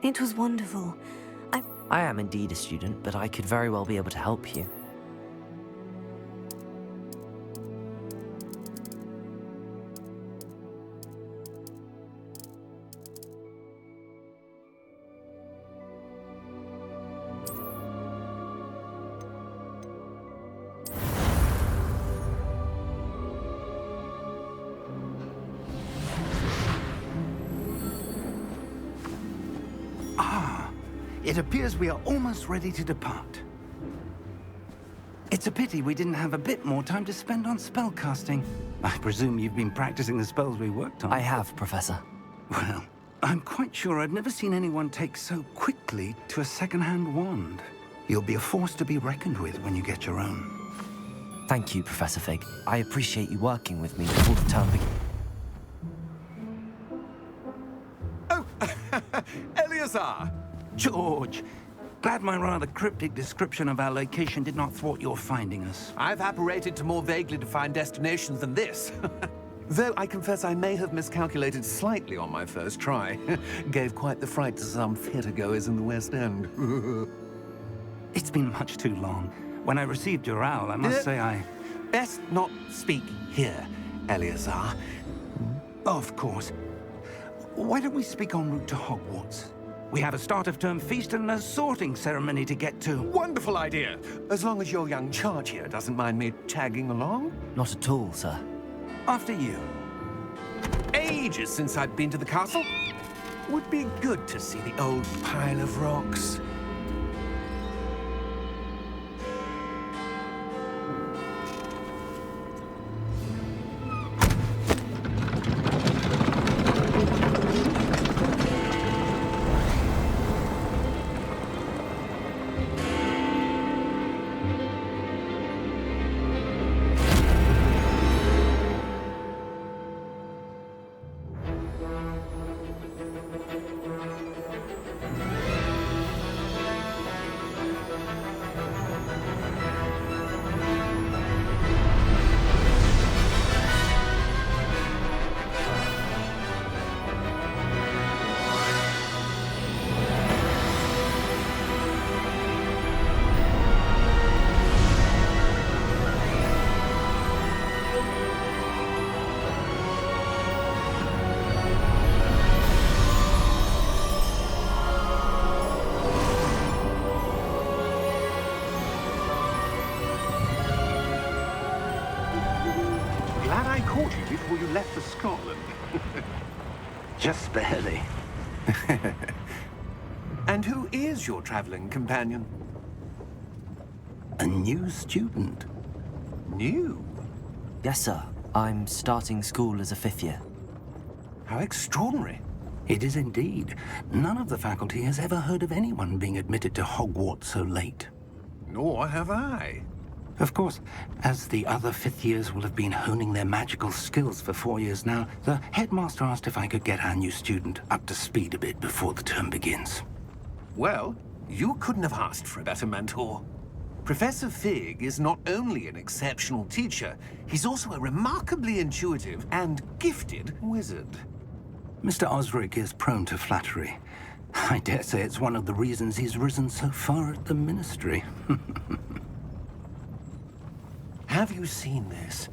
It was wonderful. I am indeed a student, but I could very well be able to help you. It appears we are almost ready to depart. It's a pity we didn't have a bit more time to spend on spellcasting. I presume you've been practicing the spells we worked on. I have, Professor. Well, I'm quite sure I've never seen anyone take so quickly to a second-hand wand. You'll be a force to be reckoned with when you get your own. Thank you, Professor Fig. I appreciate you working with me before the term begins. Oh, Eleazar! George, glad my rather cryptic description of our location did not thwart your finding us. I've apparated to more vaguely defined destinations than this. Though I confess I may have miscalculated slightly on my first try. Gave quite the fright to some theatergoers in the West End. It's been much too long. When I received your owl, I must say I... Best not speak here, Eleazar. Of course. Why don't we speak en route to Hogwarts? We have a start-of-term feast and a sorting ceremony to get to. Wonderful idea! As long as your young charge here doesn't mind me tagging along. Not at all, sir. After you. Ages since I'd been to the castle. Would be good to see the old pile of rocks. Before you left for Scotland. Just barely. And who is your traveling companion? A new student. New? Yes, sir. I'm starting school as a 5th year. How extraordinary. It is indeed. None of the faculty has ever heard of anyone being admitted to Hogwarts so late. Nor have I. Of course, as the other 5th years will have been honing their magical skills for 4 years now, the headmaster asked if I could get our new student up to speed a bit before the term begins. Well, you couldn't have asked for a better mentor. Professor Fig is not only an exceptional teacher, he's also a remarkably intuitive and gifted wizard. Mr. Osric is prone to flattery. I dare say it's one of the reasons he's risen so far at the Ministry. Have you seen this?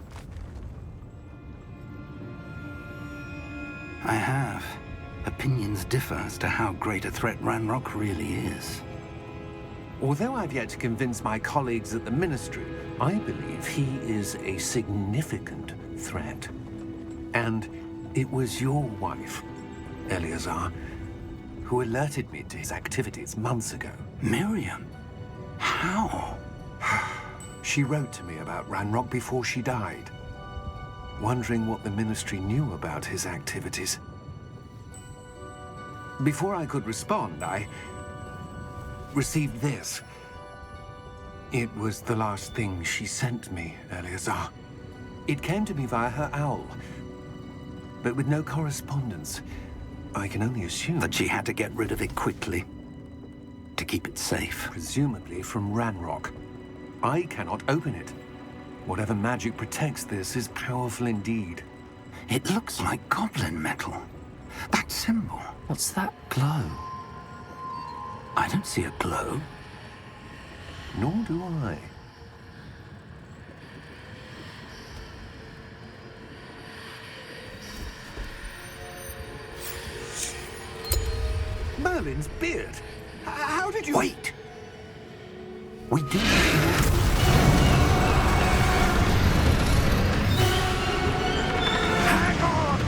I have. Opinions differ as to how great a threat Ranrock really is. Although I've yet to convince my colleagues at the Ministry, I believe he is a significant threat. And it was your wife, Eleazar, who alerted me to his activities months ago. Miriam? How? She wrote to me about Ranrock before she died, wondering what the Ministry knew about his activities. Before I could respond, I received this. It was the last thing she sent me, Eleazar. It came to me via her owl, but with no correspondence. I can only assume that she had to get rid of it quickly, to keep it safe. Presumably from Ranrock. I cannot open it. Whatever magic protects this is powerful indeed. It looks like goblin metal. That symbol. What's that glow? I don't see a glow. Nor do I. Merlin's beard. How did you... Wait! We do... Hang on!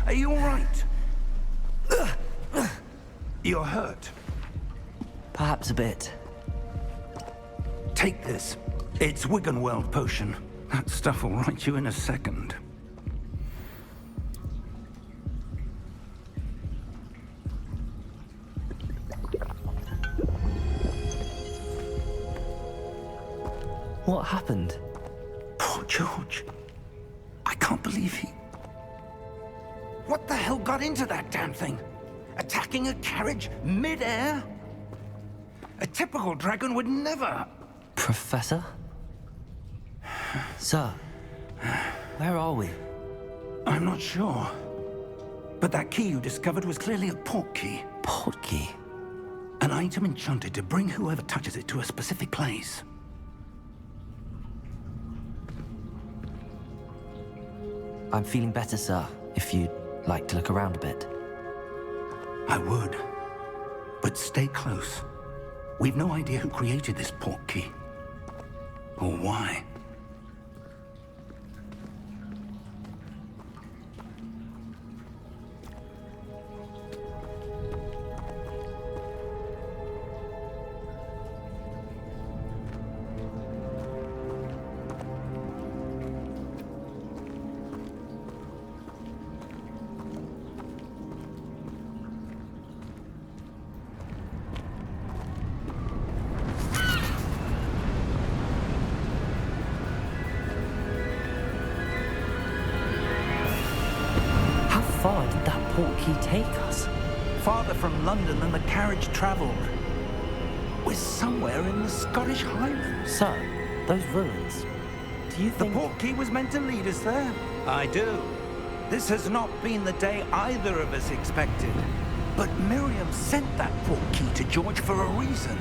Are you all right? You're hurt. Perhaps a bit. Take this. It's Wiggenweld potion. That stuff will right you in a second. What happened? Poor George. I can't believe he... What the hell got into that damn thing? Attacking a carriage mid-air? A typical dragon would never... Professor? Sir, where are we? I'm not sure. But that key you discovered was clearly a port key. Port key? An item enchanted to bring whoever touches it to a specific place. I'm feeling better, sir, if you'd like to look around a bit. I would. But stay close. We've no idea who created this port key. Or why. How far did that port key take us? Farther from London than the carriage traveled. We're somewhere in the Scottish Highlands. Sir, those ruins. Do you The think... port key was meant to lead us there? I do. This has not been the day either of us expected. But Miriam sent that port key to George for a reason.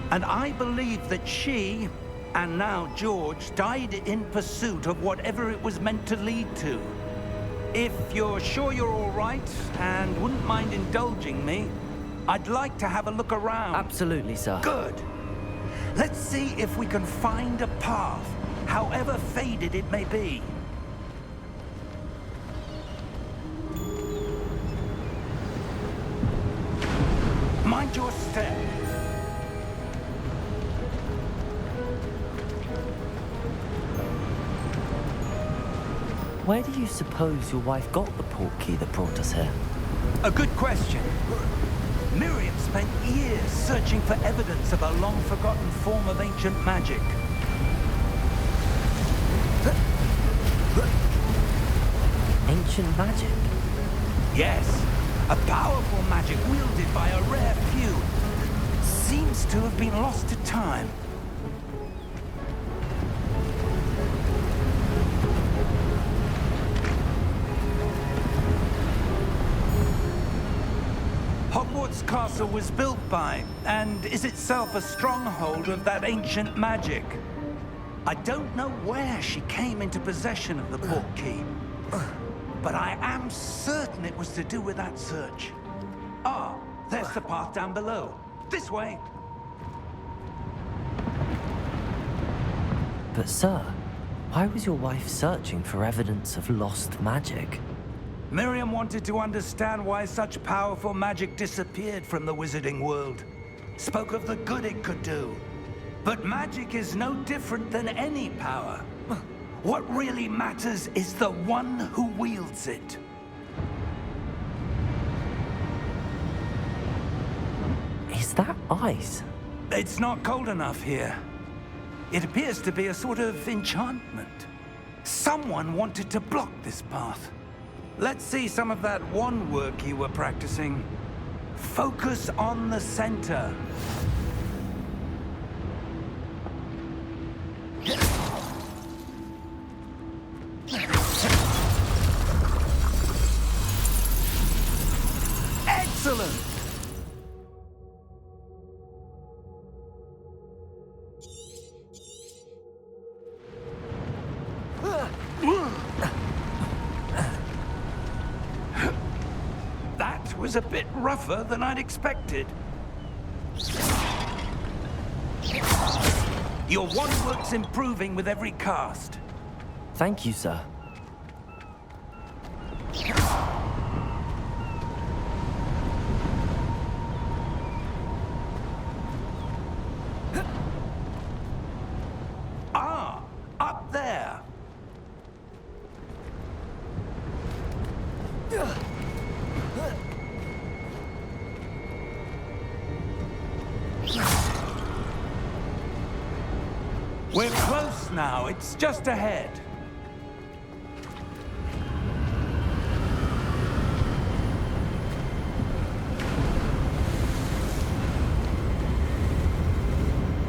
And I believe that she, and now George, died in pursuit of whatever it was meant to lead to. If you're sure you're all right, and wouldn't mind indulging me, I'd like to have a look around. Absolutely, sir. Good. Let's see if we can find a path, however faded it may be. Mind your step. Where do you suppose your wife got the port key that brought us here? A good question. Miriam spent years searching for evidence of a long-forgotten form of ancient magic. Ancient magic? Yes, a powerful magic wielded by a rare few. Seems to have been lost to time. Hogwarts Castle was built by, and is itself a stronghold of that ancient magic. I don't know where she came into possession of the port key, but I am certain it was to do with that search. Ah, there's the path down below. This way. But sir, Why was your wife searching for evidence of lost magic? Miriam wanted to understand why such powerful magic disappeared from the wizarding world. Spoke of the good it could do. But magic is no different than any power. What really matters is the one who wields it. Is that ice? It's not cold enough here. It appears to be a sort of enchantment. Someone wanted to block this path. Let's see some of that wand work you were practicing. Focus on the center. Excellent! That was a bit rougher than I'd expected. Your wand work's improving with every cast. Thank you, sir. Ah, up there. We're close now. It's just ahead.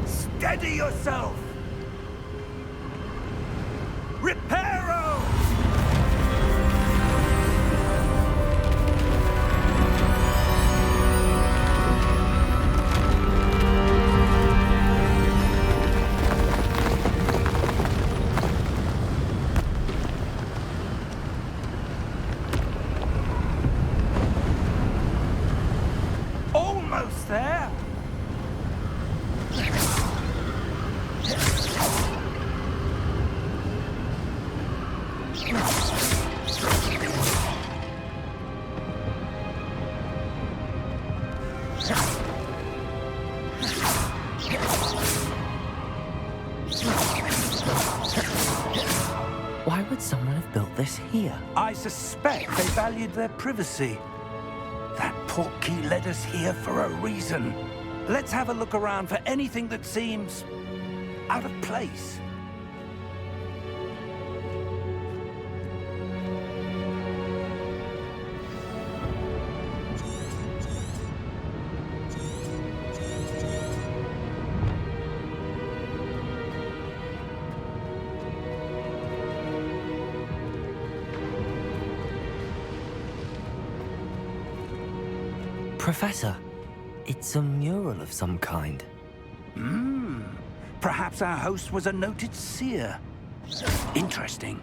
Steady yourself! Reparo! Almost there! Why would someone have built this here? I suspect they valued their privacy. That portkey led us here for a reason. Let's have a look around for anything that seems out of place. Professor, it's a mural of some kind. Perhaps our host was a noted seer. Interesting.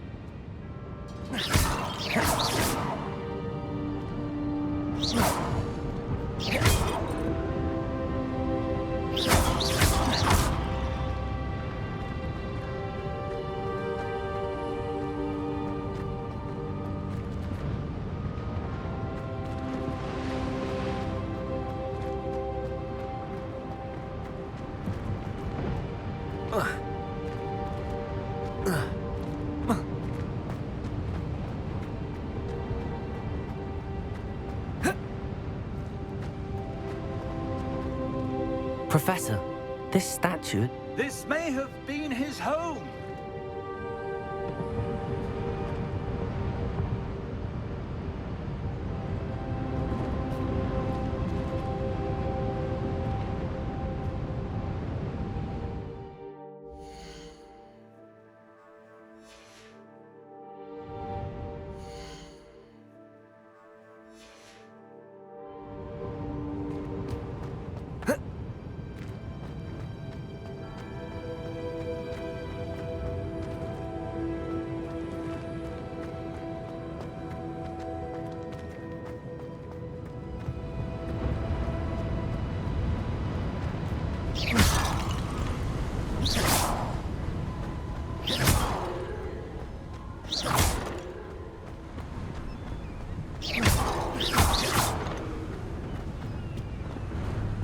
Professor, this statue... This may have been his home.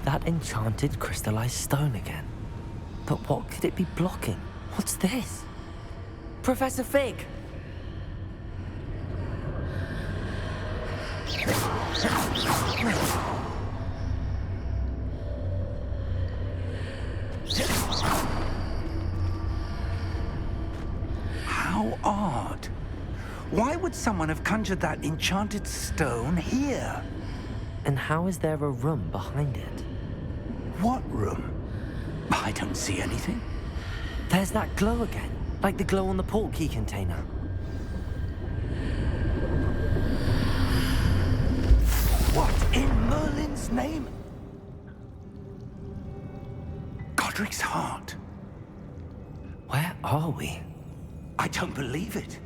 That enchanted crystallized stone again. But what could it be blocking? What's this? Professor Fig! How odd. Why would someone have conjured that enchanted stone here? And how is there a room behind it? What room? I don't see anything. There's that glow again, like the glow on the portkey container. What in Merlin's name? Godric's heart. Where are we? I don't believe it.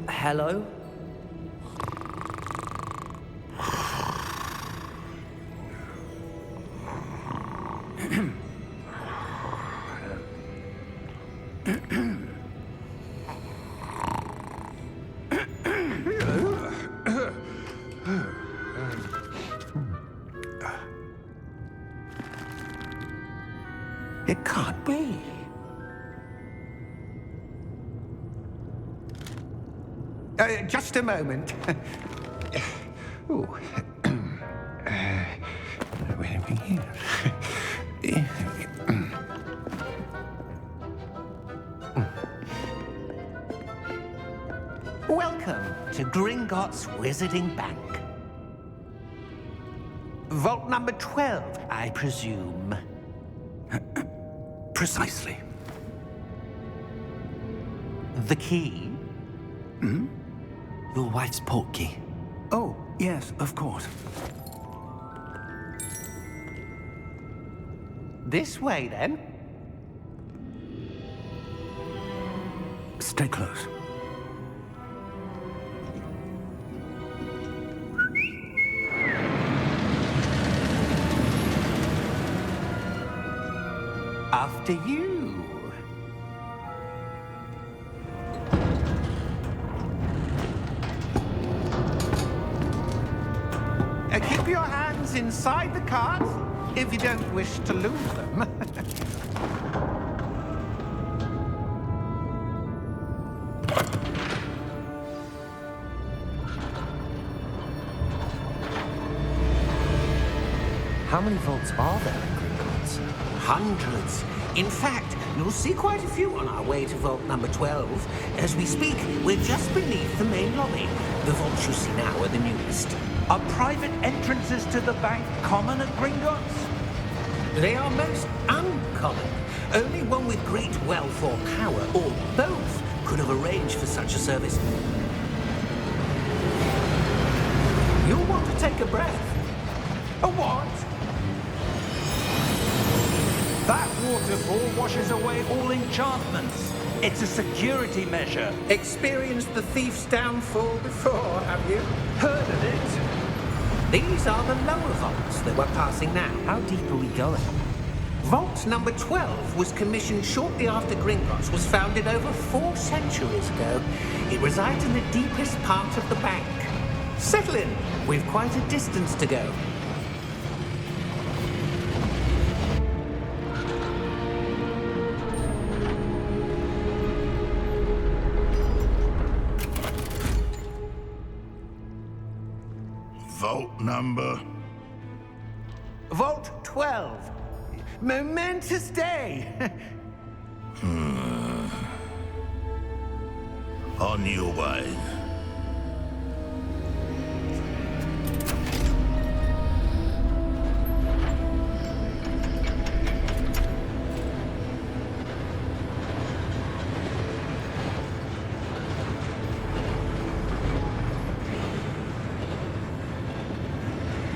Hello? It can't be. Just a moment. Oh. Where are we here? Welcome to Gringotts Wizarding Bank. Vault number 12, I presume. Precisely. The key? Your wife's portkey. Oh, yes, of course. This way, then. Stay close. After you. Keep your hands inside the cart if you don't wish to lose them. How many vaults are there in Gringotts? Hundreds. In fact, you'll see quite a few on our way to vault number 12. As we speak, we're just beneath the main lobby. The vaults you see now are the newest. Are private entrances to the bank common at Gringotts? They are most uncommon. Only one with great wealth or power, or both, could have arranged for such a service. You'll want to take a breath. A what? That waterfall washes away all enchantments. It's a security measure. Experienced the thief's downfall before, have you? Heard of it? These are the lower vaults that we're passing now. How deep are we going? Vault number 12 was commissioned shortly after Gringotts was founded over 4 centuries ago. It resides in the deepest part of the bank. Settle in. We've quite a distance to go. Vault number? Vault 12. Momentous day. On your way.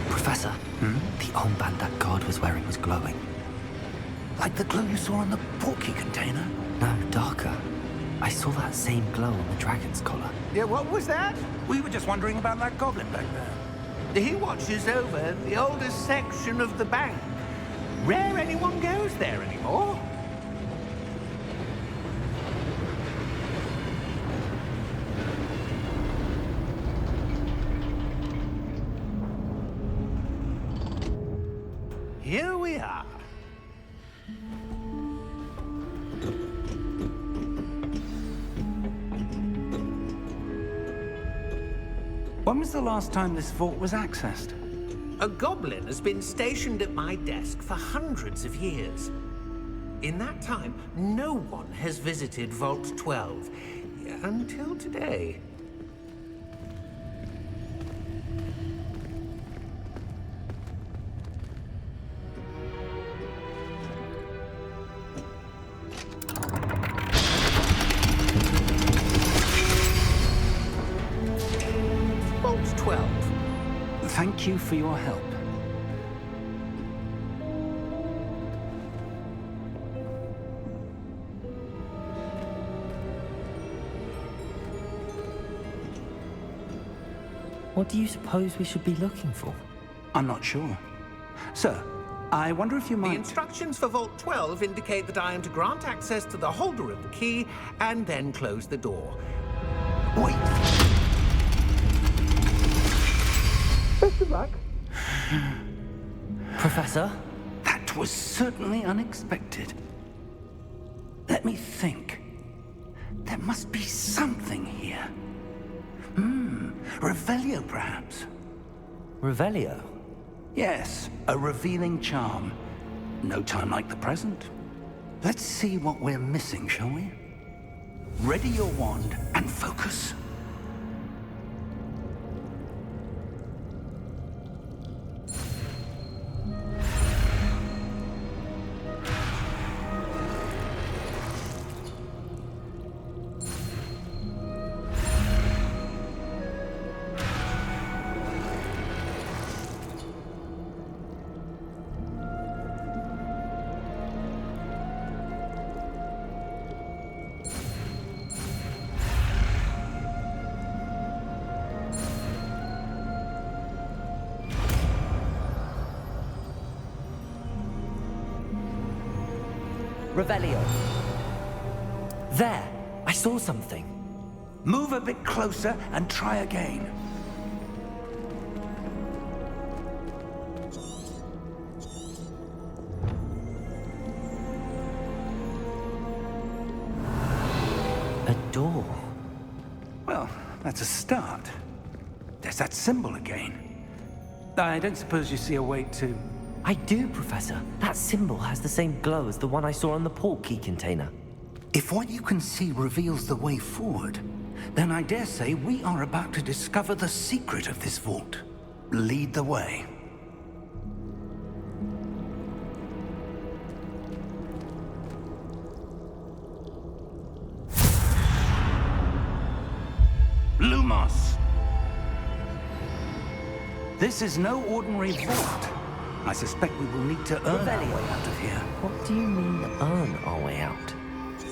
Professor, the armband that guard was wearing was glowing. Like the glow you saw on the portkey container? No, darker. I saw that same glow on the dragon's collar. Yeah, what was that? We were just wondering about that goblin back there. He watches over the oldest section of the bank. Rare anyone goes there anymore. Here we are. When was the last time this vault was accessed? A goblin has been stationed at my desk for hundreds of years. In that time, no one has visited Vault 12 until today. Vault 12. Thank you for your help. What do you suppose we should be looking for? I'm not sure. Sir, I wonder if you The might... instructions for Vault 12 indicate that I am to grant access to the holder of the key and then close the door. Wait! Best of luck. Professor? That was certainly unexpected. Let me think. There must be something here. Revelio, perhaps? Revelio? Yes, a revealing charm. No time like the present. Let's see what we're missing, shall we? Ready your wand and focus. Revelio. There! I saw something. Move a bit closer and try again. A door. Well, that's a start. There's that symbol again. I don't suppose you see a way to... I do, Professor. That symbol has the same glow as the one I saw on the port key container. If what you can see reveals the way forward, then I dare say we are about to discover the secret of this vault. Lead the way. Lumos! This is no ordinary vault. I suspect we will need to earn our way out of here. What do you mean, earn our way out?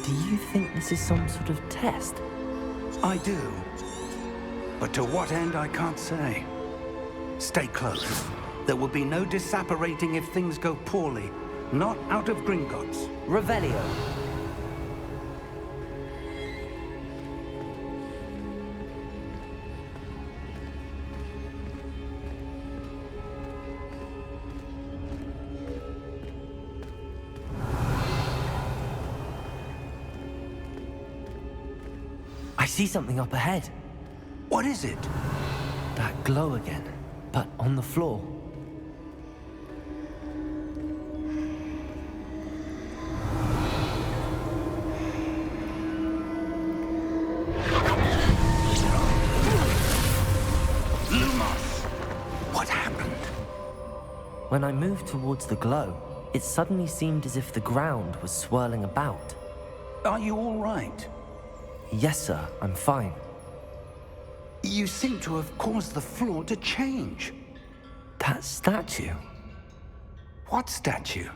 Do you think this is some sort of test? I do. But to what end, I can't say. Stay close. There will be no disapparating if things go poorly. Not out of Gringotts. Revelio. I see something up ahead. What is it? That glow again, but on the floor. Lumos! What happened? When I moved towards the glow, it suddenly seemed as if the ground was swirling about. Are you all right? Yes, sir, I'm fine. You seem to have caused the floor to change. That statue? What statue?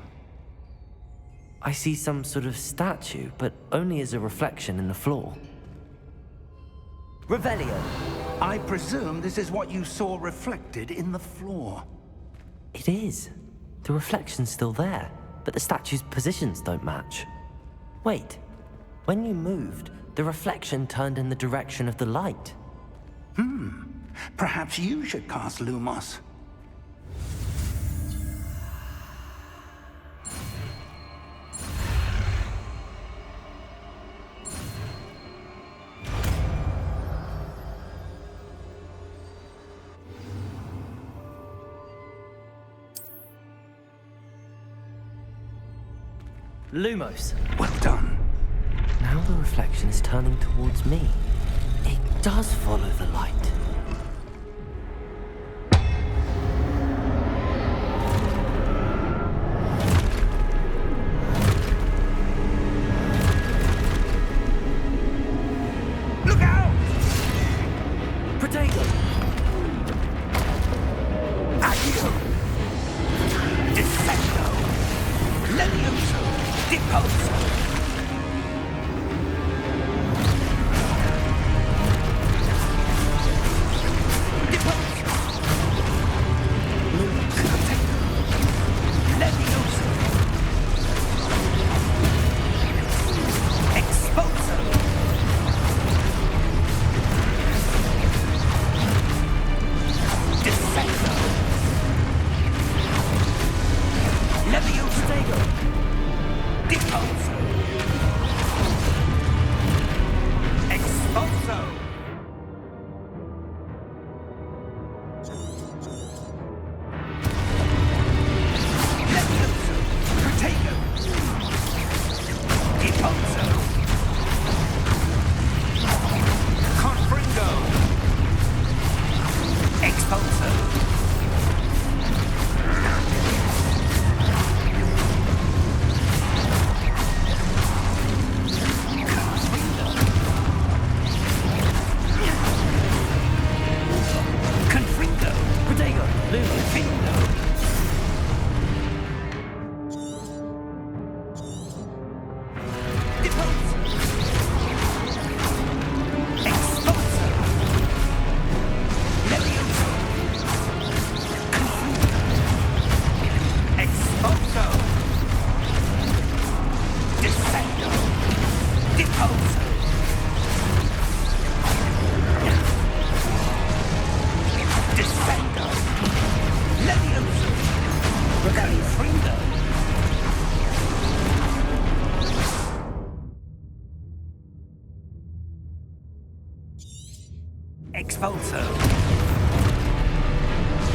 I see some sort of statue, but only as a reflection in the floor. Revelio! I presume this is what you saw reflected in the floor. It is. The reflection's still there, but the statue's positions don't match. Wait, when you moved, the reflection turned in the direction of the light. Perhaps you should cast Lumos. Lumos. Well done. Now the reflection is turning towards me. It does follow the light. Look out! Potato! Accio! Descendo! Levioso! Deposo! Expulso.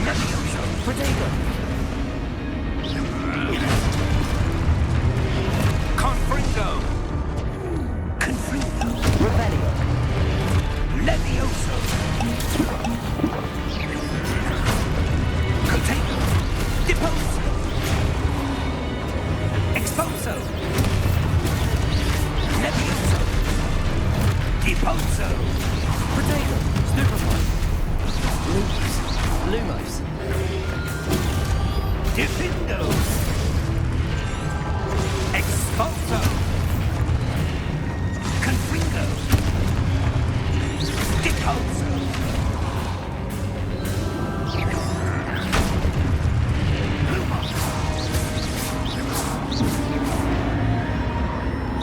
Levioso. Protego. Confringo. Confringo. Revelio. Levioso. Protego. Deposo. Expulso. Levioso. Deposo. Protego. Stupefy. Lumos. Defindo. Expulso. Confringo. Deposo.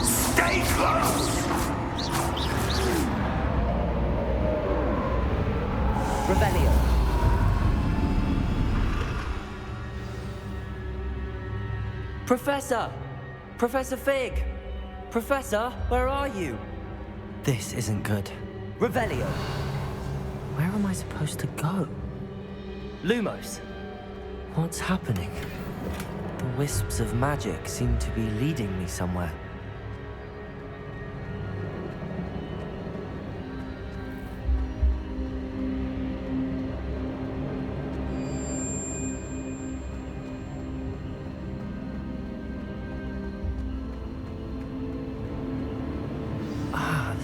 Stay close. Revelio. Professor! Professor Fig! Professor, where are you? This isn't good. Revelio. Where am I supposed to go? Lumos. What's happening? The wisps of magic seem to be leading me somewhere.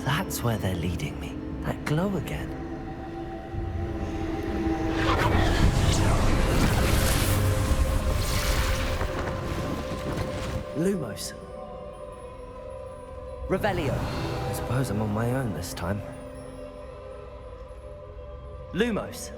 That's where they're leading me. That glow again. Lumos. Revelio. I suppose I'm on my own this time. Lumos.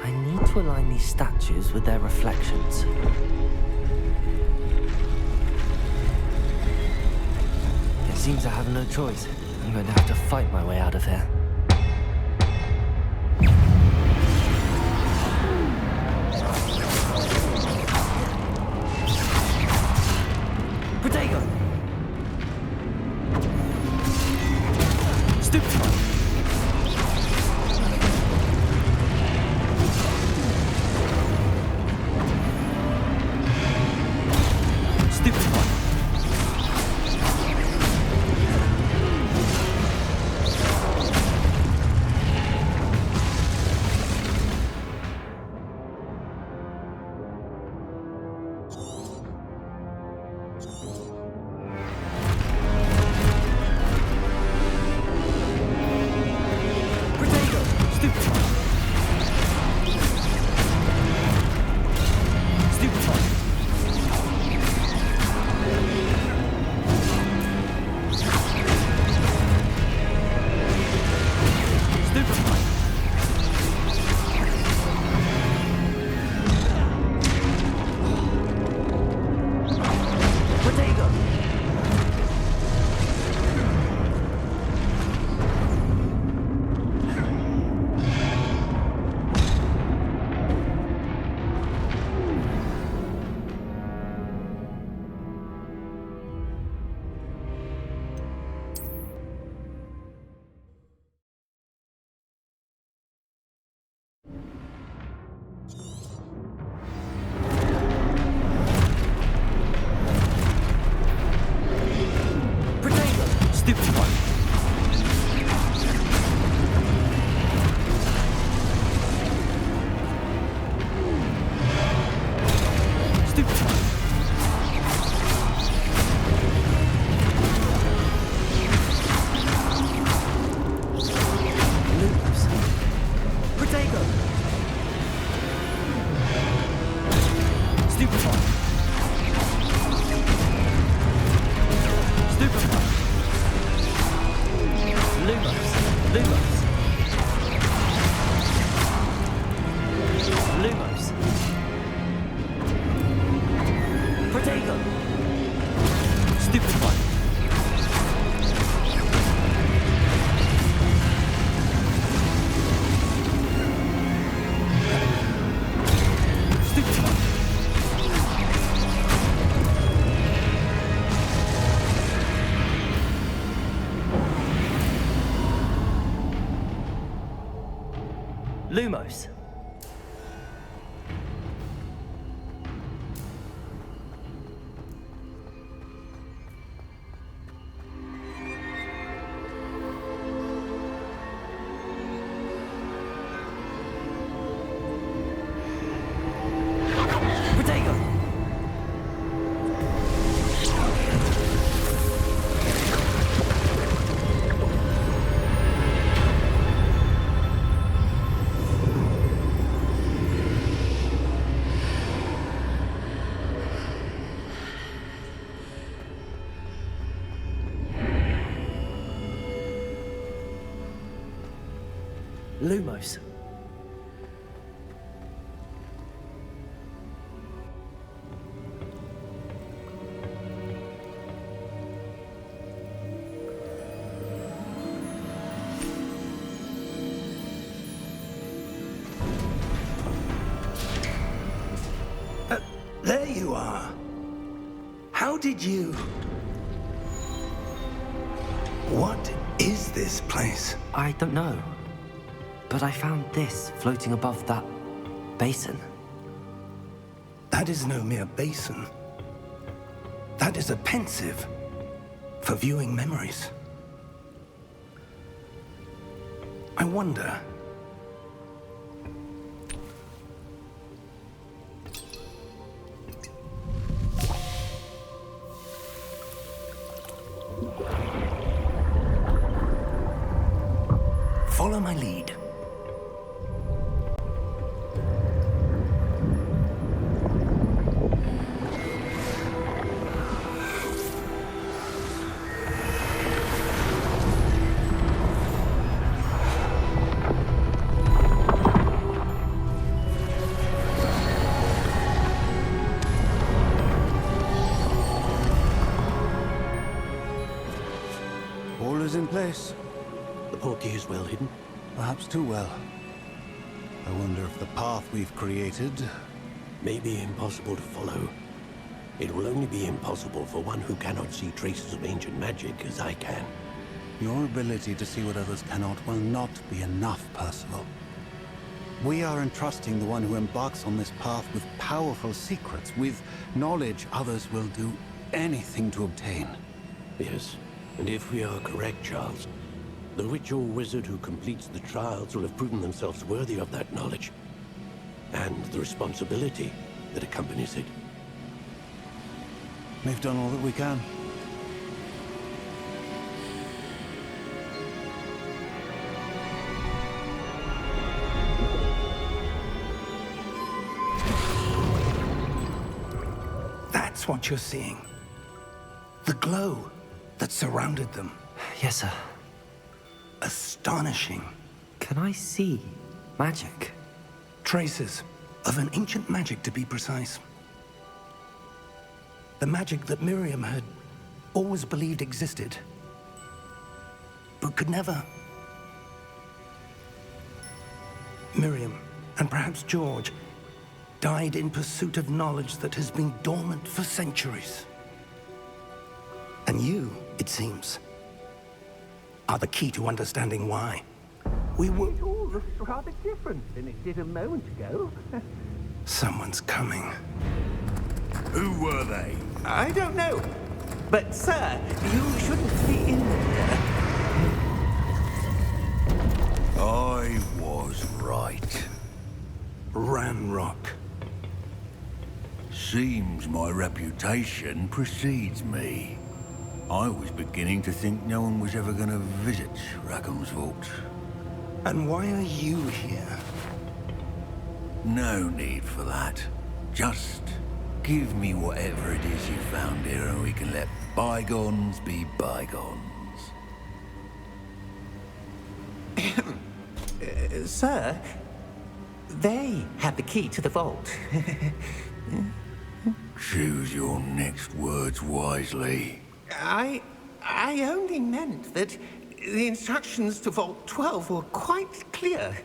I need to align these statues with their reflections. It seems I have no choice. I'm going to have to fight my way out of here. Protego! Stupefy! Lumos. Lumos. There you are. How did you... What is this place? I don't know. But I found this floating above that basin. That is no mere basin. That is a pensive for viewing memories. I wonder... Follow my lead. All is in place. The portkey is well hidden. Perhaps too well. I wonder if the path we've created... May be impossible to follow. It will only be impossible for one who cannot see traces of ancient magic as I can. Your ability to see what others cannot will not be enough, Percival. We are entrusting the one who embarks on this path with powerful secrets, with knowledge others will do anything to obtain. Yes, and if we are correct, Charles, the witch or wizard who completes the trials will have proven themselves worthy of that knowledge, and the responsibility that accompanies it. We've done all that we can. That's what you're seeing. The glow that surrounded them. Yes, sir. Astonishing. Can I see magic? Traces of an ancient magic, to be precise. The magic that Miriam had always believed existed, but could never. Miriam, and perhaps George, died in pursuit of knowledge that has been dormant for centuries. And you, it seems, are the key to understanding why. We were... It all looks rather different than it did a moment ago. Someone's coming. Who were they? I don't know. But, sir, you shouldn't be in there. I was right. Ranrock. Seems my reputation precedes me. I was beginning to think no one was ever going to visit Rackham's vault. And why are you here? No need for that. Just give me whatever it is you found here and we can let bygones be bygones. Sir, they had the key to the vault. Choose your next words wisely. I only meant that the instructions to Vault 12 were quite clear.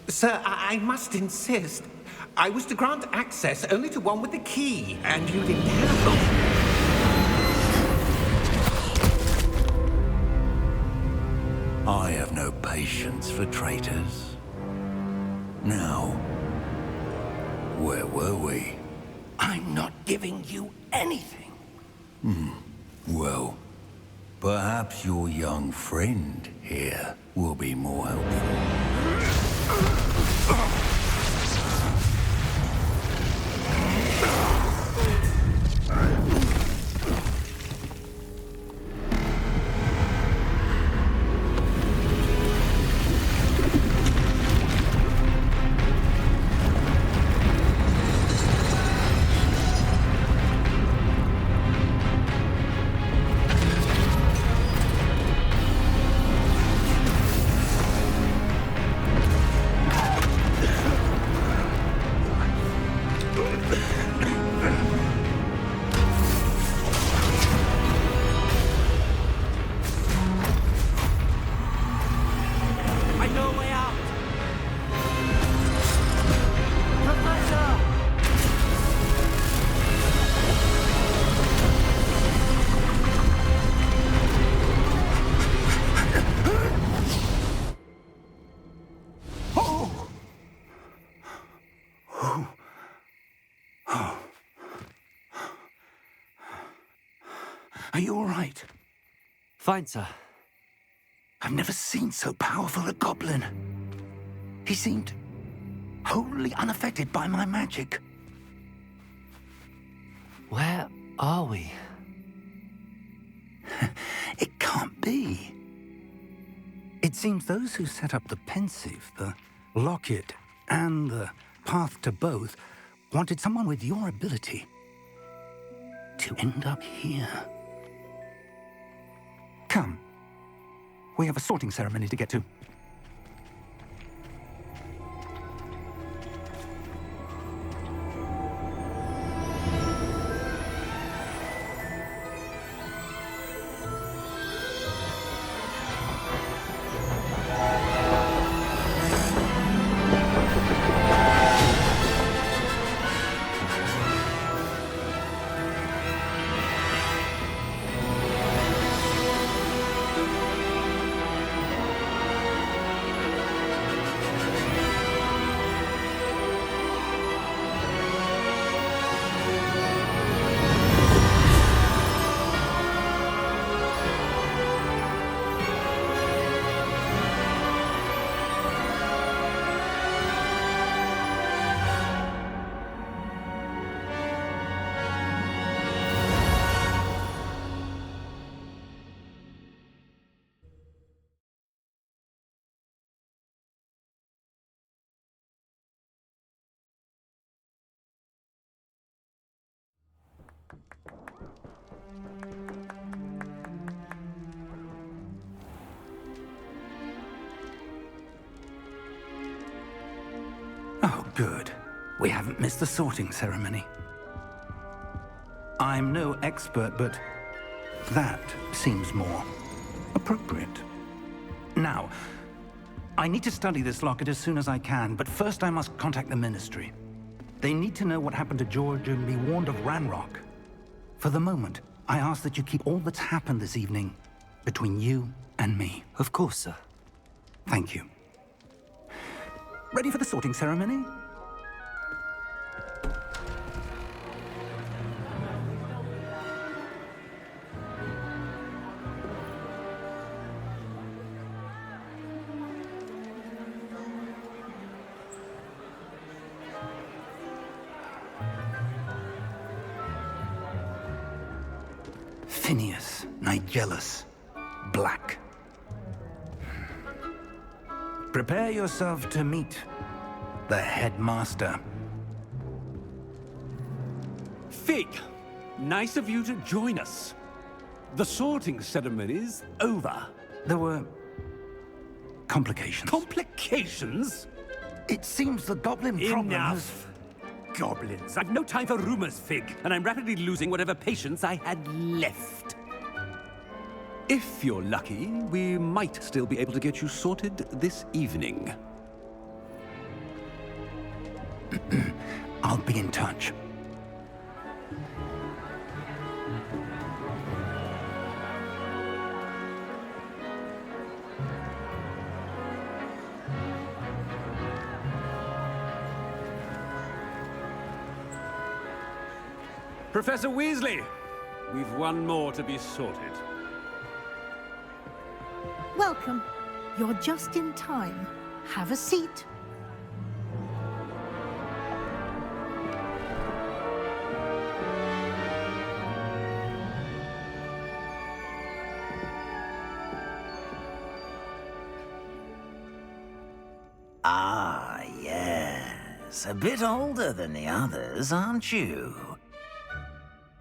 Sir, I must insist. I was to grant access only to one with the key, and you didn't have them. I have no patience for traitors. Now, where were we? I'm not giving you anything. Well, perhaps your young friend here will be more helpful. Are you all right? Fine, sir. I've never seen so powerful a goblin. He seemed wholly unaffected by my magic. Where are we? It can't be. It seems those who set up the pensive, the locket, and the path to both wanted someone with your ability to end up here. Come. We have a sorting ceremony to get to. Oh, good. We haven't missed the sorting ceremony. I'm no expert, but that seems more appropriate. Now, I need to study this locket as soon as I can, but first I must contact the Ministry. They need to know what happened to George and be warned of Ranrock. For the moment, I ask that you keep all that's happened this evening between you and me. Of course, sir. Thank you. Ready for the sorting ceremony? Phineas, Nigellus, Black. Prepare yourself to meet the headmaster. Fig, nice of you to join us. The sorting ceremony's over. There were complications. Complications? It seems the goblin problem Enough. Goblins. I've no time for rumors, Fig, and I'm rapidly losing whatever patience I had left. If you're lucky, we might still be able to get you sorted this evening. I'll be in touch. Professor Weasley, we've one more to be sorted. Welcome. You're just in time. Have a seat. Ah, yes. A bit older than the others, aren't you?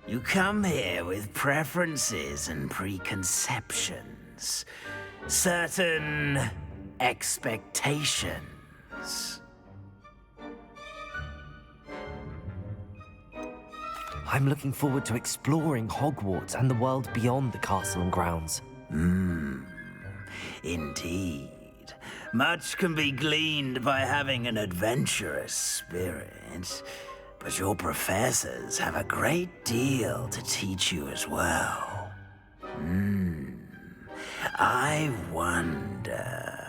You come here with preferences and preconceptions. Certain expectations. I'm looking forward to exploring Hogwarts and the world beyond the castle and grounds. Indeed. Much can be gleaned by having an adventurous spirit, but your professors have a great deal to teach you as well. I wonder...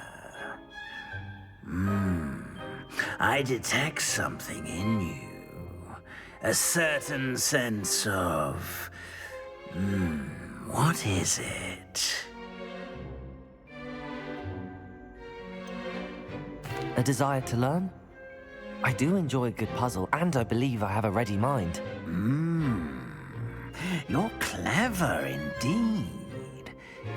I detect something in you. A certain sense of... what is it? A desire to learn? I do enjoy a good puzzle, and I believe I have a ready mind. You're clever indeed.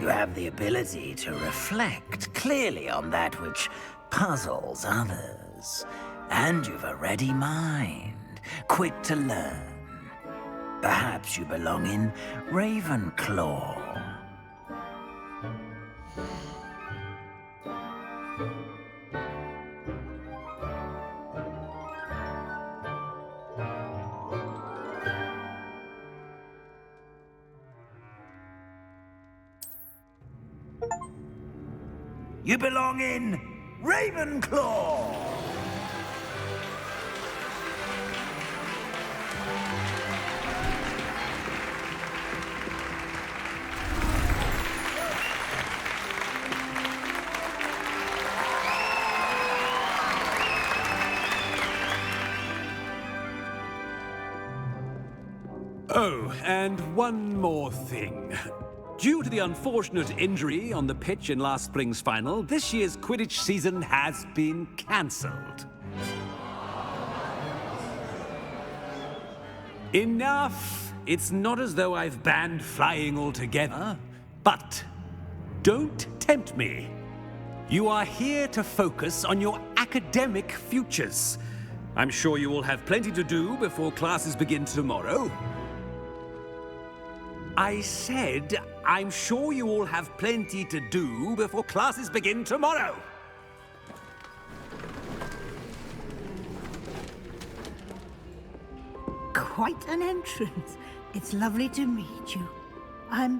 You have the ability to reflect clearly on that which puzzles others. And you've a ready mind, quick to learn. Perhaps you belong in Ravenclaw. You belong in Ravenclaw! Oh, and one more thing. Due to the unfortunate injury on the pitch in last spring's final, this year's Quidditch season has been cancelled. Enough! It's not as though I've banned flying altogether, but don't tempt me. You are here to focus on your academic futures. I'm sure you will have plenty to do before classes begin tomorrow. I said, I'm sure you all have plenty to do before classes begin tomorrow. Quite an entrance. It's lovely to meet you.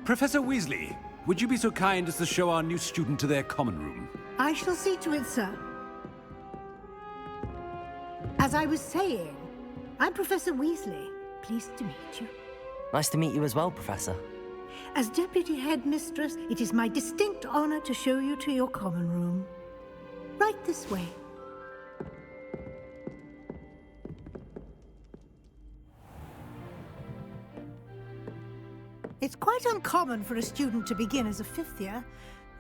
Professor Weasley, would you be so kind as to show our new student to their common room? I shall see to it, sir. As I was saying, I'm Professor Weasley. Pleased to meet you. Nice to meet you as well, Professor. As Deputy Headmistress, it is my distinct honor to show you to your common room. Right this way. It's quite uncommon for a student to begin as a fifth year.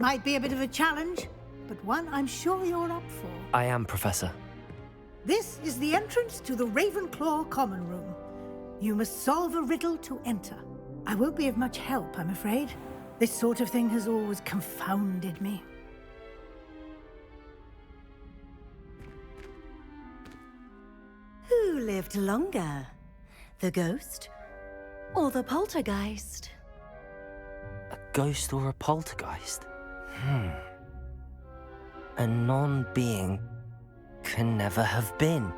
Might be a bit of a challenge, but one I'm sure you're up for. I am, Professor. This is the entrance to the Ravenclaw common room. You must solve a riddle to enter. I won't be of much help, I'm afraid. This sort of thing has always confounded me. Who lived longer? The ghost or the poltergeist? A ghost or a poltergeist? A non-being can never have been.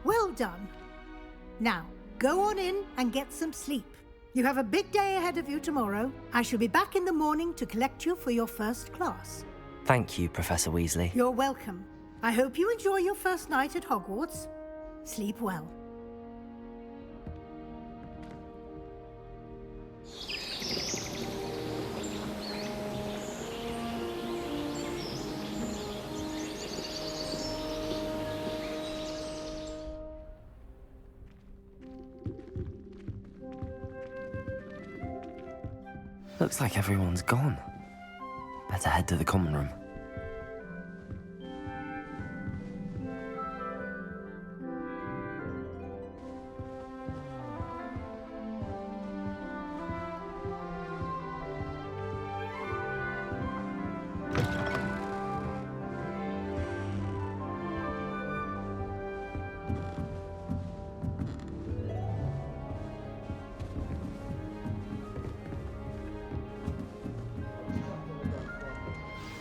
Well done. Now, go on in and get some sleep. You have a big day ahead of you tomorrow. I shall be back in the morning to collect you for your first class. Thank you, Professor Weasley. You're welcome. I hope you enjoy your first night at Hogwarts. Sleep well. Looks like everyone's gone. Better head to the common room.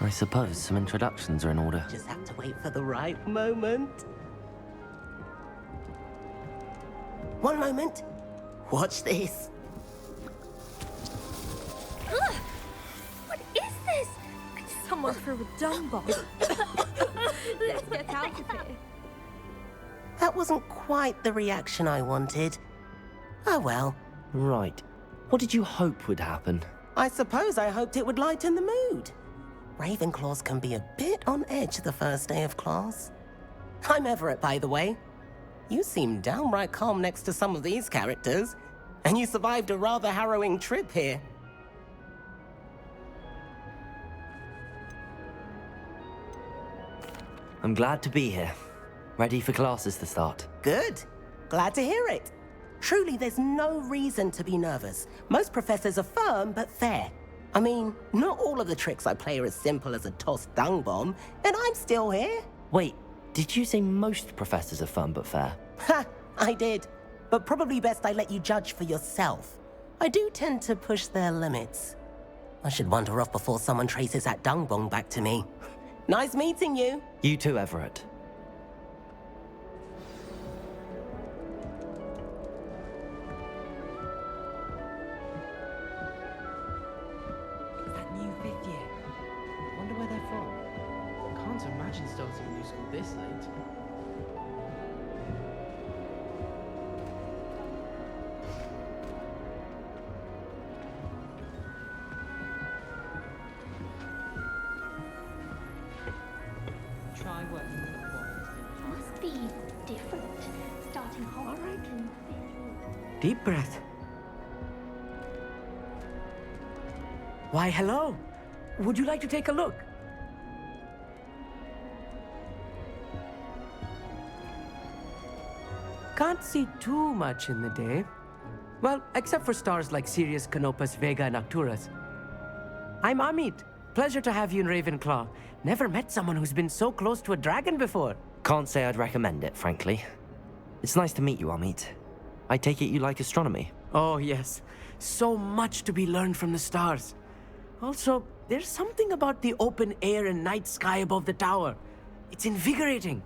I suppose some introductions are in order. Just have to wait for the right moment. One moment. Watch this. Ugh! What is this? Someone threw a dung bomb. Let's get out of here. That wasn't quite the reaction I wanted. Oh well. Right. What did you hope would happen? I suppose I hoped it would lighten the mood. Ravenclaws can be a bit on edge the first day of class. I'm Everett, by the way. You seem downright calm next to some of these characters, and you survived a rather harrowing trip here. I'm glad to be here. Ready for classes to start. Good. Glad to hear it. Truly, there's no reason to be nervous. Most professors are firm but fair. I mean, not all of the tricks I play are as simple as a tossed dung bomb, and I'm still here. Wait, did you say most professors are firm but fair? Ha! I did. But probably best I let you judge for yourself. I do tend to push their limits. I should wander off before someone traces that dung bomb back to me. Nice meeting you. You too, Everett. That new fifth year. Wonder where they're from. Can't imagine starting a new school this late. Try working with the quads. Must be different. Starting Hogwarts and Deep breath. Why, hello. Would you like to take a look? Can't see too much in the day. Well, except for stars like Sirius, Canopus, Vega, and Arcturus. I'm Amit. Pleasure to have you in Ravenclaw. Never met someone who's been so close to a dragon before. Can't say I'd recommend it, frankly. It's nice to meet you, Amit. I take it you like astronomy? Oh, yes. So much to be learned from the stars. Also, there's something about the open air and night sky above the tower. It's invigorating.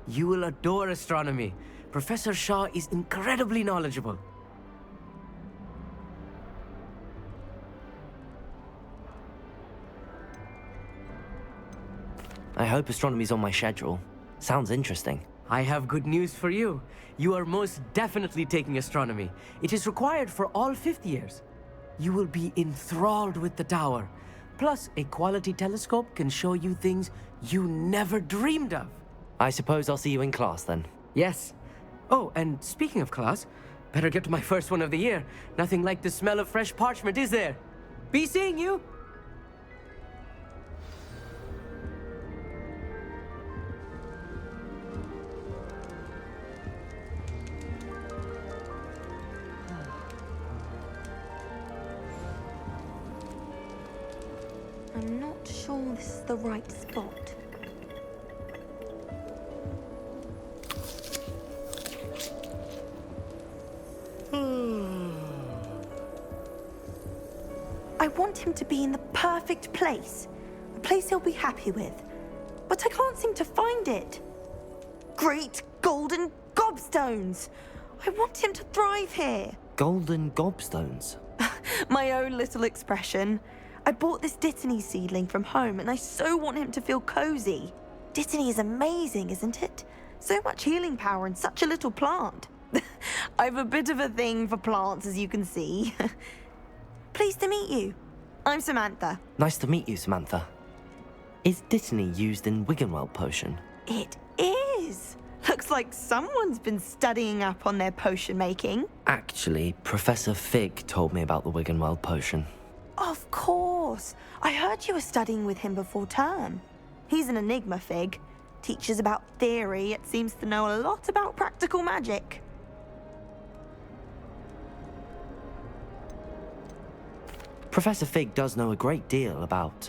You will adore astronomy. Professor Shaw is incredibly knowledgeable. I hope astronomy's on my schedule. Sounds interesting. I have good news for you. You are most definitely taking astronomy. It is required for all fifth years. You will be enthralled with the tower. Plus, a quality telescope can show you things you never dreamed of. I suppose I'll see you in class then. Yes. Oh, and speaking of class, better get to my first one of the year. Nothing like the smell of fresh parchment, is there? Be seeing you! I'm not sure this is the right spot. I want him to be in the perfect place. A place he'll be happy with. But I can't seem to find it. Great golden gobstones! I want him to thrive here. Golden gobstones? My own little expression. I bought this Dittany seedling from home, and I so want him to feel cozy. Dittany is amazing, isn't it? So much healing power in such a little plant. I've a bit of a thing for plants, as you can see. Pleased to meet you. I'm Samantha. Nice to meet you, Samantha. Is Dittany used in Wiggenweld potion? It is. Looks like someone's been studying up on their potion making. Actually, Professor Fig told me about the Wiggenweld potion. Of course. I heard you were studying with him before term. He's an enigma, Fig. Teaches about theory, yet seems to know a lot about practical magic. Professor Fig does know a great deal about,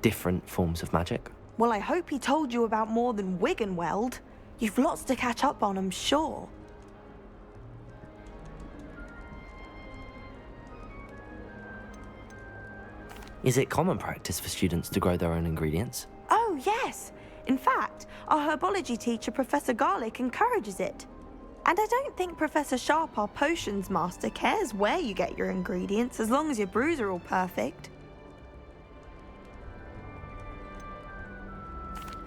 different forms of magic. Well, I hope he told you about more than Wiggenweld. You've lots to catch up on, I'm sure. Is it common practice for students to grow their own ingredients? Oh, yes. In fact, our herbology teacher, Professor Garlick, encourages it. And I don't think Professor Sharp, our potions master, cares where you get your ingredients, as long as your brews are all perfect.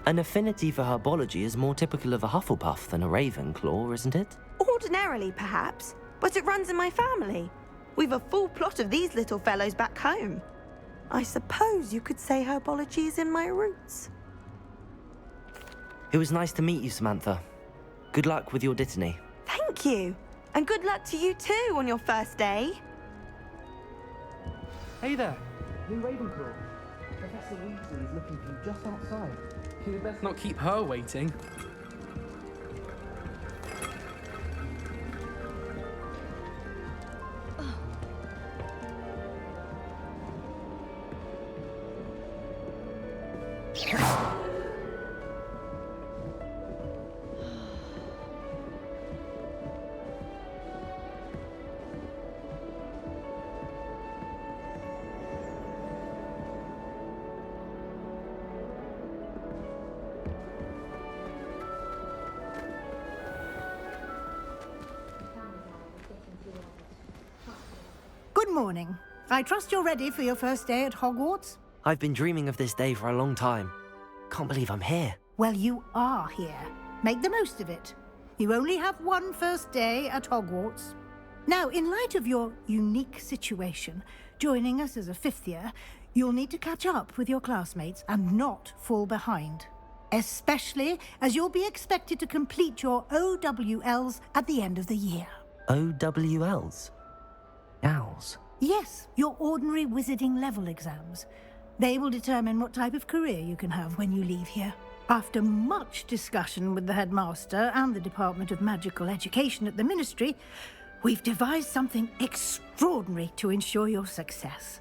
An affinity for herbology is more typical of a Hufflepuff than a Ravenclaw, isn't it? Ordinarily, perhaps, but it runs in my family. We've a full plot of these little fellows back home. I suppose you could say herbology is in my roots. It was nice to meet you, Samantha. Good luck with your Dittany. Thank you. And good luck to you too on your first day. Hey there. New Ravenclaw. Professor Weasley is looking for you just outside. You best not keep her waiting. Good morning. I trust you're ready for your first day at Hogwarts? I've been dreaming of this day for a long time. Can't believe I'm here. Well, you are here. Make the most of it. You only have one first day at Hogwarts. Now, in light of your unique situation, joining us as a fifth year, you'll need to catch up with your classmates and not fall behind. Especially as you'll be expected to complete your OWLs at the end of the year. OWLs? Owls? Yes, your ordinary wizarding level exams. They will determine what type of career you can have when you leave here. After much discussion with the headmaster and the Department of Magical Education at the Ministry, we've devised something extraordinary to ensure your success.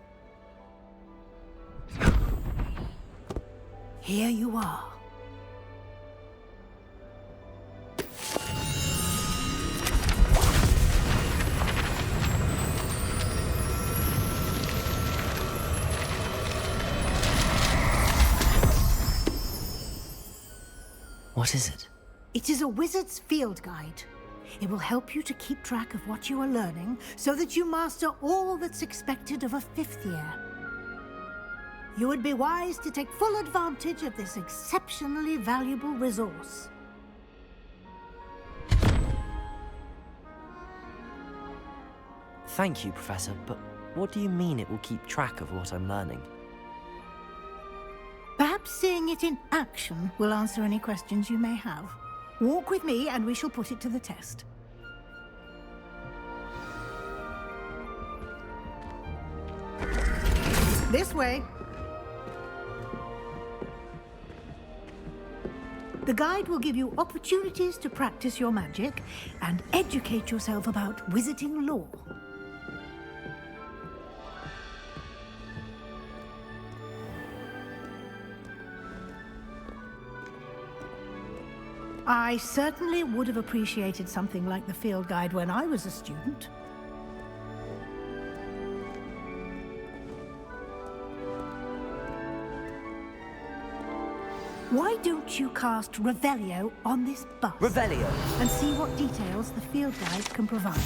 Here you are. What is it? It is a wizard's field guide. It will help you to keep track of what you are learning so that you master all that's expected of a fifth year. You would be wise to take full advantage of this exceptionally valuable resource. Thank you, Professor, but what do you mean it will keep track of what I'm learning? Perhaps seeing it in action will answer any questions you may have. Walk with me and we shall put it to the test. This way. The guide will give you opportunities to practice your magic and educate yourself about wizarding lore. I certainly would have appreciated something like the field guide when I was a student. Why don't you cast Revelio on this bus? Revelio? And see what details the field guide can provide.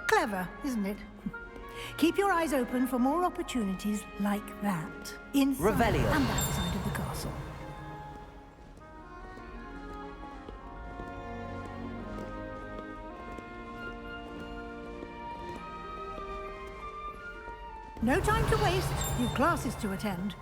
Clever, isn't it? Keep your eyes open for more opportunities like that, inside Revelio. and outside of the castle. No time to waste. You've classes to attend.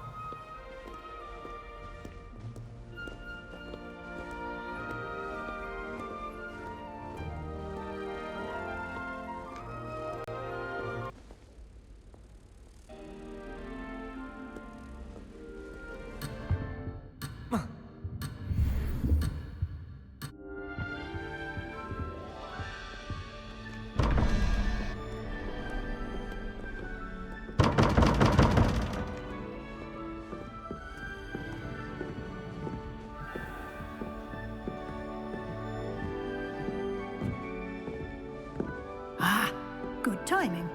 Good timing.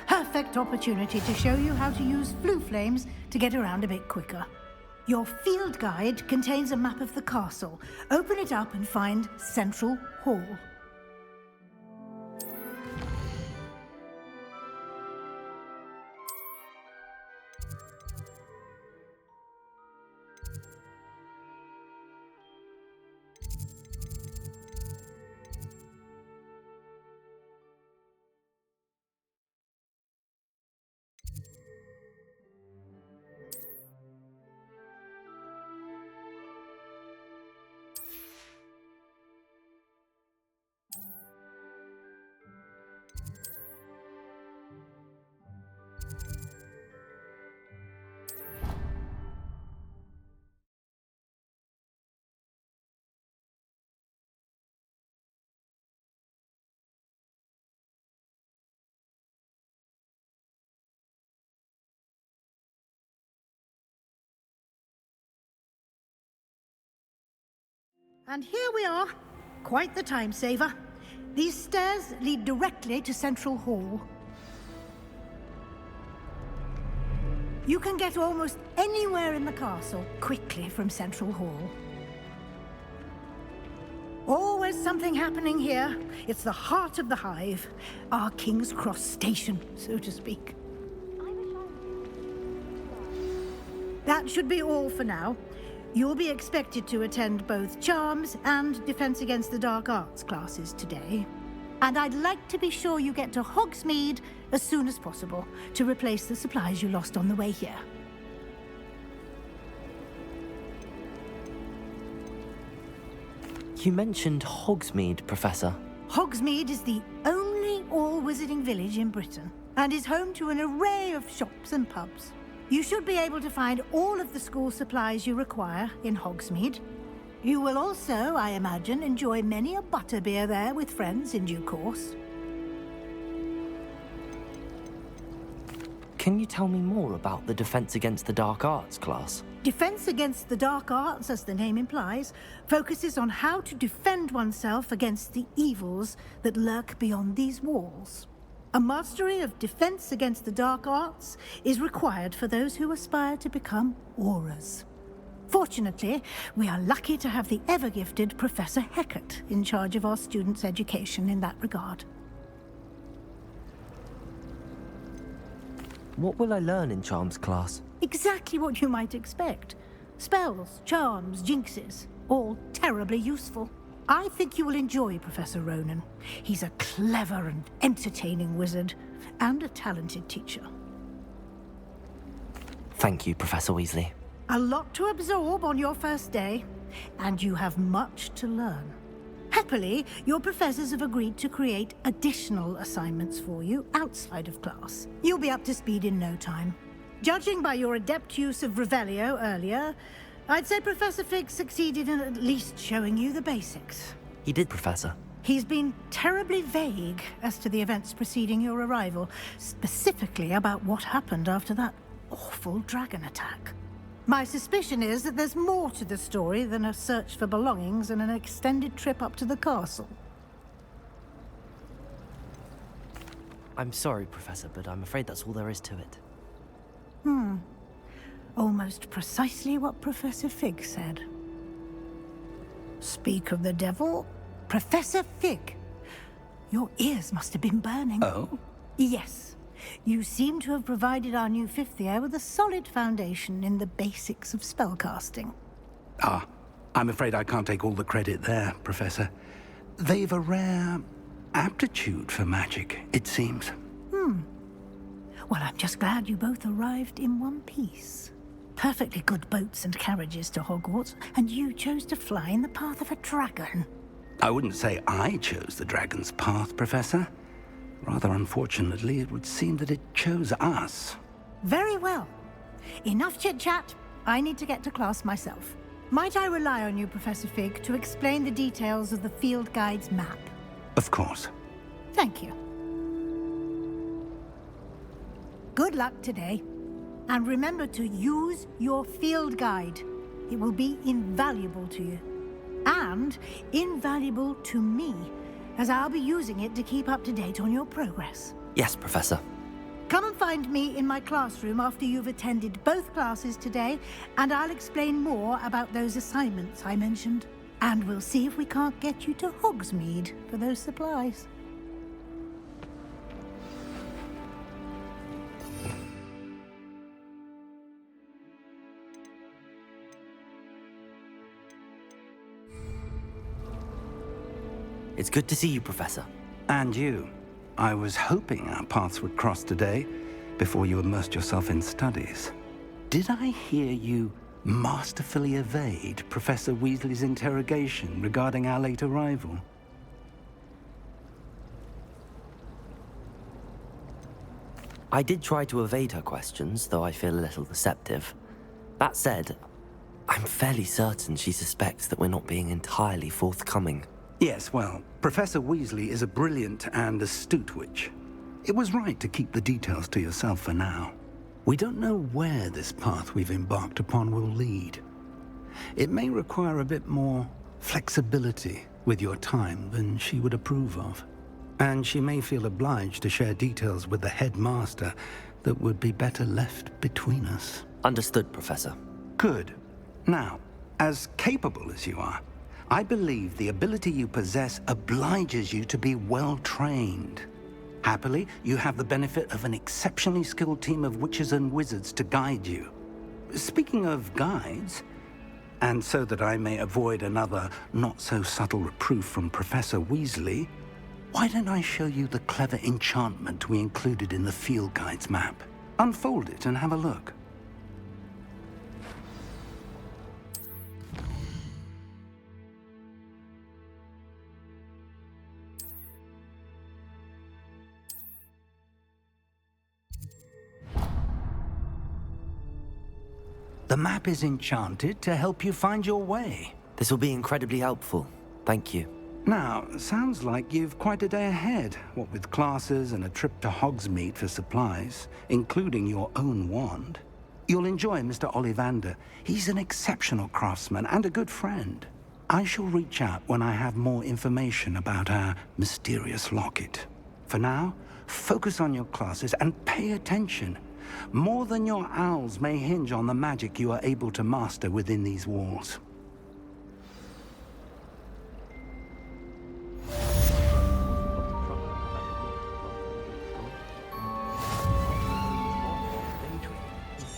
Perfect opportunity to show you how to use flue flames to get around a bit quicker. Your field guide contains a map of the castle. Open it up and find Central Hall. And here we are. Quite the time saver. These stairs lead directly to Central Hall. You can get almost anywhere in the castle quickly from Central Hall. Always something happening here. It's the heart of the hive. Our King's Cross station, so to speak. That should be all for now. You'll be expected to attend both Charms and Defense Against the Dark Arts classes today. And I'd like to be sure you get to Hogsmeade as soon as possible to replace the supplies you lost on the way here. You mentioned Hogsmeade, Professor. Hogsmeade is the only all-wizarding village in Britain and is home to an array of shops and pubs. You should be able to find all of the school supplies you require in Hogsmeade. You will also, I imagine, enjoy many a butterbeer there with friends in due course. Can you tell me more about the Defense Against the Dark Arts class? Defense Against the Dark Arts, as the name implies, focuses on how to defend oneself against the evils that lurk beyond these walls. A mastery of Defense Against the Dark Arts is required for those who aspire to become AORUS. Fortunately, we are lucky to have the ever-gifted Professor Heckert in charge of our students' education in that regard. What will I learn in Charms class? Exactly what you might expect. Spells, charms, jinxes, all terribly useful. I think you will enjoy Professor Ronan. He's a clever and entertaining wizard, and a talented teacher. Thank you, Professor Weasley. A lot to absorb on your first day, and you have much to learn. Happily, your professors have agreed to create additional assignments for you outside of class. You'll be up to speed in no time. Judging by your adept use of Revelio earlier, I'd say Professor Fig succeeded in at least showing you the basics. He did, Professor. He's been terribly vague as to the events preceding your arrival, specifically about what happened after that awful dragon attack. My suspicion is that there's more to the story than a search for belongings and an extended trip up to the castle. I'm sorry, Professor, but I'm afraid that's all there is to it. Almost precisely what Professor Fig said. Speak of the devil, Professor Fig. Your ears must have been burning. Oh? Yes. You seem to have provided our new fifth year with a solid foundation in the basics of spellcasting. Ah, I'm afraid I can't take all the credit there, Professor. They've a rare aptitude for magic, it seems. Well, I'm just glad you both arrived in one piece. Perfectly good boats and carriages to Hogwarts, and you chose to fly in the path of a dragon. I wouldn't say I chose the dragon's path, Professor. Rather unfortunately, it would seem that it chose us. Very well. Enough chit-chat. I need to get to class myself. Might I rely on you, Professor Fig, to explain the details of the field guide's map? Of course. Thank you. Good luck today. And remember to use your field guide. It will be invaluable to you. And invaluable to me, as I'll be using it to keep up to date on your progress. Yes, Professor. Come and find me in my classroom after you've attended both classes today, and I'll explain more about those assignments I mentioned. And we'll see if we can't get you to Hogsmeade for those supplies. It's good to see you, Professor. And you. I was hoping our paths would cross today, before you immersed yourself in studies. Did I hear you masterfully evade Professor Weasley's interrogation regarding our late arrival? I did try to evade her questions, though I feel a little deceptive. That said, I'm fairly certain she suspects that we're not being entirely forthcoming. Yes, well, Professor Weasley is a brilliant and astute witch. It was right to keep the details to yourself for now. We don't know where this path we've embarked upon will lead. It may require a bit more flexibility with your time than she would approve of. And she may feel obliged to share details with the headmaster that would be better left between us. Understood, Professor. Good. Now, as capable as you are, I believe the ability you possess obliges you to be well-trained. Happily, you have the benefit of an exceptionally skilled team of witches and wizards to guide you. Speaking of guides, and so that I may avoid another not-so-subtle reproof from Professor Weasley, why don't I show you the clever enchantment we included in the field guide's map? Unfold it and have a look. The map is enchanted to help you find your way. This will be incredibly helpful. Thank you. Now, sounds like you've quite a day ahead, what with classes and a trip to Hogsmeade for supplies, including your own wand. You'll enjoy Mr. Ollivander. He's an exceptional craftsman and a good friend. I shall reach out when I have more information about our mysterious locket. For now, focus on your classes and pay attention. More than your owls may hinge on the magic you are able to master within these walls.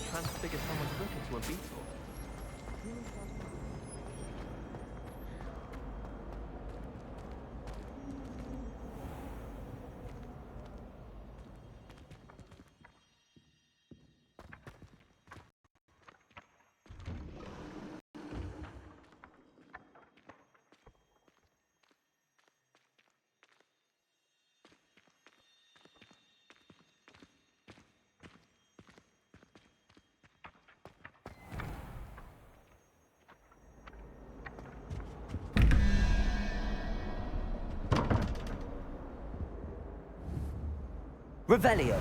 Transfigure someone's book into a beetle. Revelio.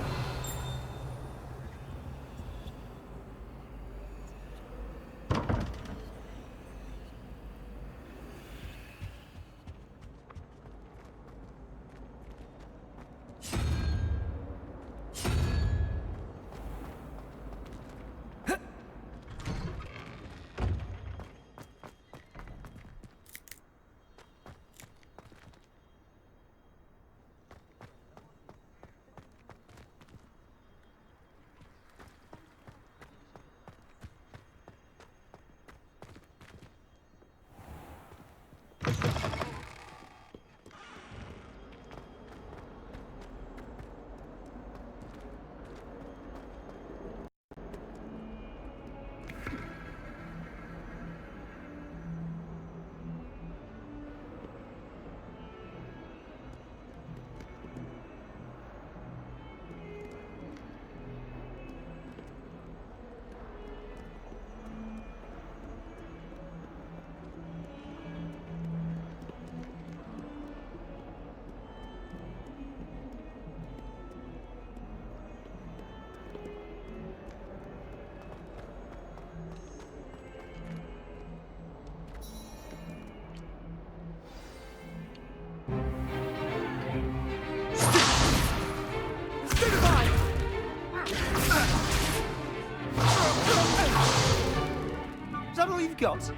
Got?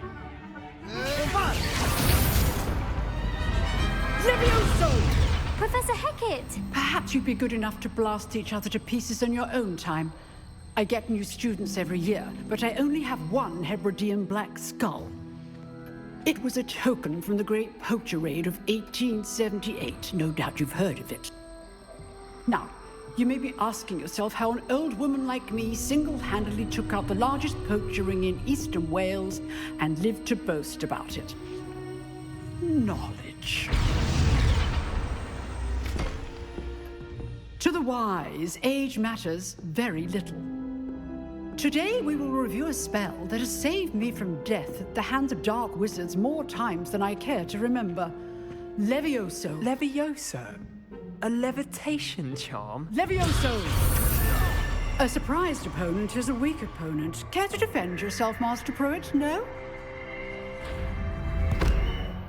Levioso! Professor Hecat! Perhaps you'd be good enough to blast each other to pieces on your own time. I get new students every year, but I only have one Hebridean black skull. It was a token from the Great Poacher Raid of 1878. No doubt you've heard of it. Now, you may be asking yourself how an old woman like me single-handedly took out the largest poacher ring in eastern Wales and lived to boast about it. Knowledge. To the wise, age matters very little. Today we will review a spell that has saved me from death at the hands of dark wizards more times than I care to remember. Levioso. Levioso? A levitation charm? Levioso! A surprised opponent is a weak opponent. Care to defend yourself, Master Pruitt? No?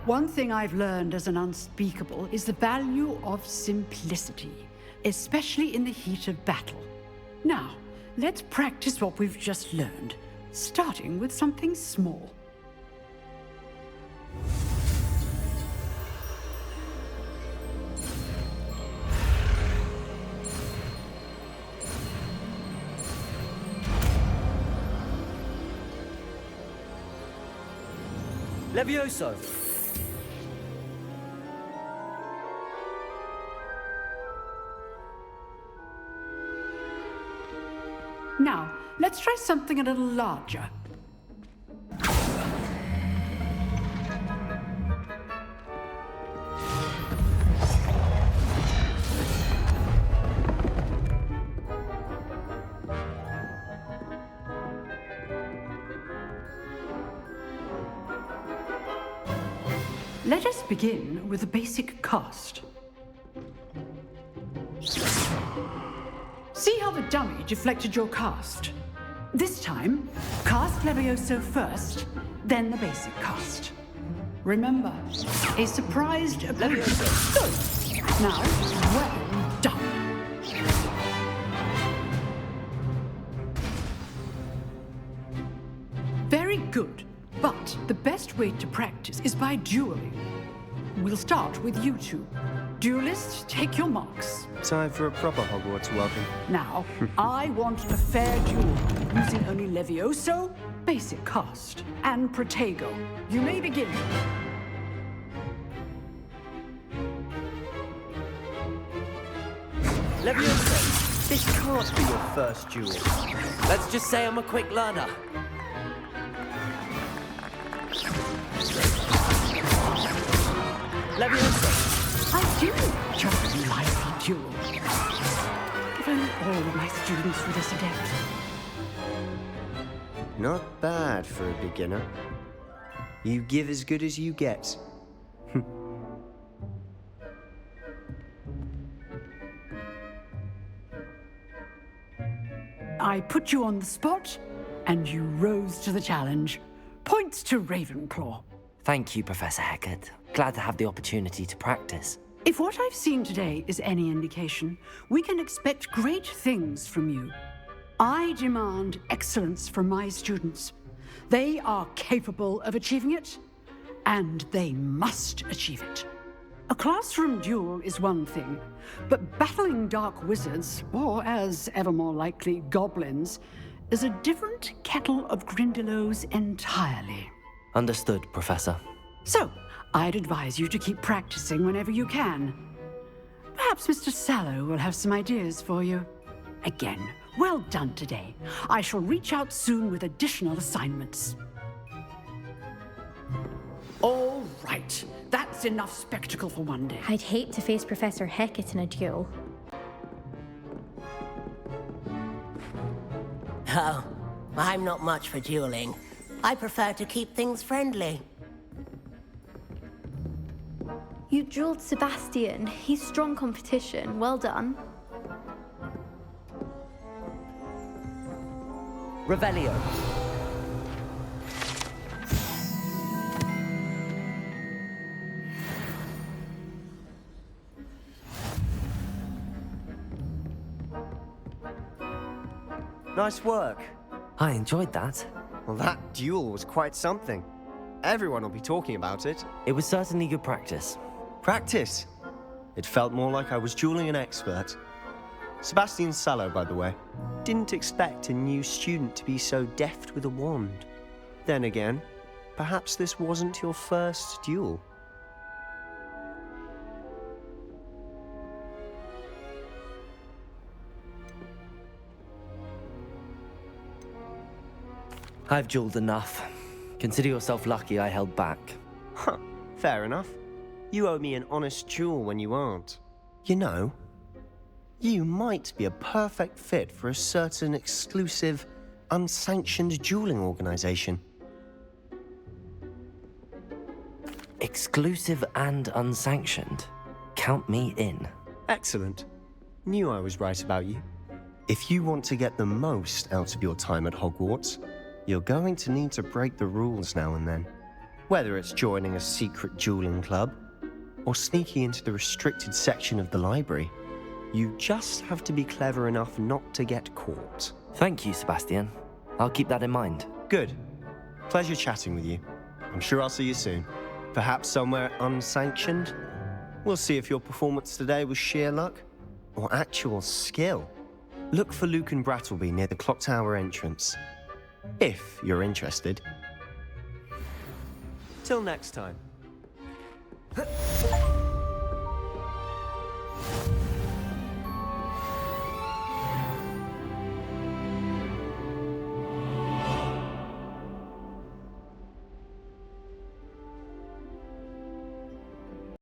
One thing I've learned as an unspeakable is the value of simplicity, especially in the heat of battle. Now, let's practice what we've just learned, starting with something small. Levioso! Now, let's try something a little larger. Let us begin with a basic cast. See how the dummy deflected your cast? This time, cast Levioso first, then the basic cast. Remember, a surprised opponent. Good. Now, well done. Very good, but the best way to practice is by dueling. We'll start with you two. Duelists, take your marks. Time for a proper Hogwarts welcome. Now, I want a fair duel, using only Levioso, basic cast, and Protego. You may begin. Levioso, this can't be your first duel. Let's just say I'm a quick learner. Levioso. I do just a lively duel. If only all of my students were this adept. Not bad for a beginner. You give as good as you get. I put you on the spot, and you rose to the challenge. Points to Ravenclaw. Thank you, Professor Hecat. Glad to have the opportunity to practice. If what I've seen today is any indication, we can expect great things from you. I demand excellence from my students. They are capable of achieving it, and they must achieve it. A classroom duel is one thing, but battling dark wizards, or as ever more likely, goblins, is a different kettle of Grindylows entirely. Understood, Professor. So, I'd advise you to keep practicing whenever you can. Perhaps Mr. Sallow will have some ideas for you. Again, well done today. I shall reach out soon with additional assignments. All right, that's enough spectacle for one day. I'd hate to face Professor Hecat in a duel. Oh, I'm not much for dueling. I prefer to keep things friendly. You dueled Sebastian. He's strong competition. Well done. Revelio. Nice work. I enjoyed that. Well, that duel was quite something. Everyone will be talking about it. It was certainly good practice. Practice? It felt more like I was dueling an expert. Sebastian Sallow, by the way. Didn't expect a new student to be so deft with a wand. Then again, perhaps this wasn't your first duel. I've dueled enough. Consider yourself lucky I held back. Huh, fair enough. You owe me an honest duel when you aren't. You know, you might be a perfect fit for a certain exclusive, unsanctioned dueling organization. Exclusive and unsanctioned? Count me in. Excellent. Knew I was right about you. If you want to get the most out of your time at Hogwarts, you're going to need to break the rules now and then. Whether it's joining a secret dueling club, or sneaking into the restricted section of the library, you just have to be clever enough not to get caught. Thank you, Sebastian. I'll keep that in mind. Good. Pleasure chatting with you. I'm sure I'll see you soon. Perhaps somewhere unsanctioned? We'll see if your performance today was sheer luck or actual skill. Look for Luke and Brattleby near the clock tower entrance, if you're interested. Till next time.